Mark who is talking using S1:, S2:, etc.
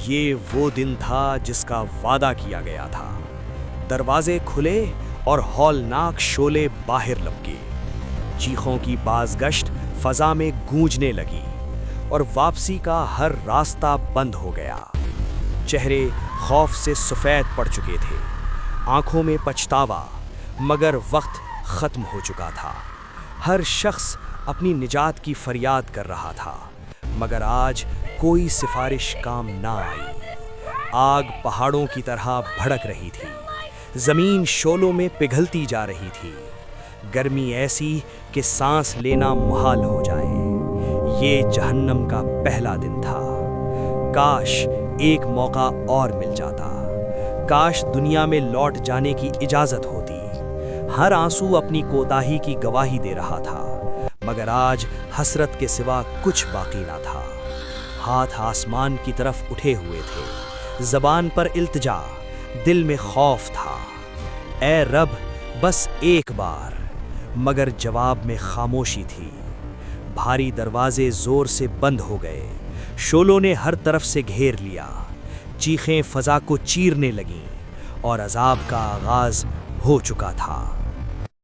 S1: یہ وہ دن تھا جس کا وعدہ کیا گیا تھا۔ دروازے کھلے اور ہولناک شعلے باہر لپکے۔ چیخوں کی بازگشت فضا میں گونجنے لگی اور واپسی کا ہر راستہ بند ہو گیا۔ چہرے خوف سے سفید پڑ چکے تھے، آنکھوں میں پچھتاوا، مگر وقت ختم ہو چکا تھا۔ ہر شخص اپنی نجات کی فریاد کر رہا تھا، مگر آج کوئی سفارش کام نہ آئی۔ آگ پہاڑوں کی طرح بھڑک رہی تھی، زمین شعلوں میں پگھلتی جا رہی تھی، گرمی ایسی کہ سانس لینا محال ہو جائے۔ یہ جہنم کا پہلا دن تھا۔ کاش ایک موقع اور مل جاتا، کاش دنیا میں لوٹ جانے کی اجازت ہوتی۔ ہر آنسو اپنی کوتاہی کی گواہی دے رہا تھا، مگر آج حسرت کے سوا کچھ باقی نہ تھا۔ ہاتھ آسمان کی طرف اٹھے ہوئے تھے، زبان پر التجا، دل میں خوف تھا۔ اے رب، بس ایک بار، مگر جواب میں خاموشی تھی۔ بھاری دروازے زور سے بند ہو گئے، شعلوں نے ہر طرف سے گھیر لیا، چیخیں فضا کو چیرنے لگیں اور عذاب کا آغاز ہو چکا تھا۔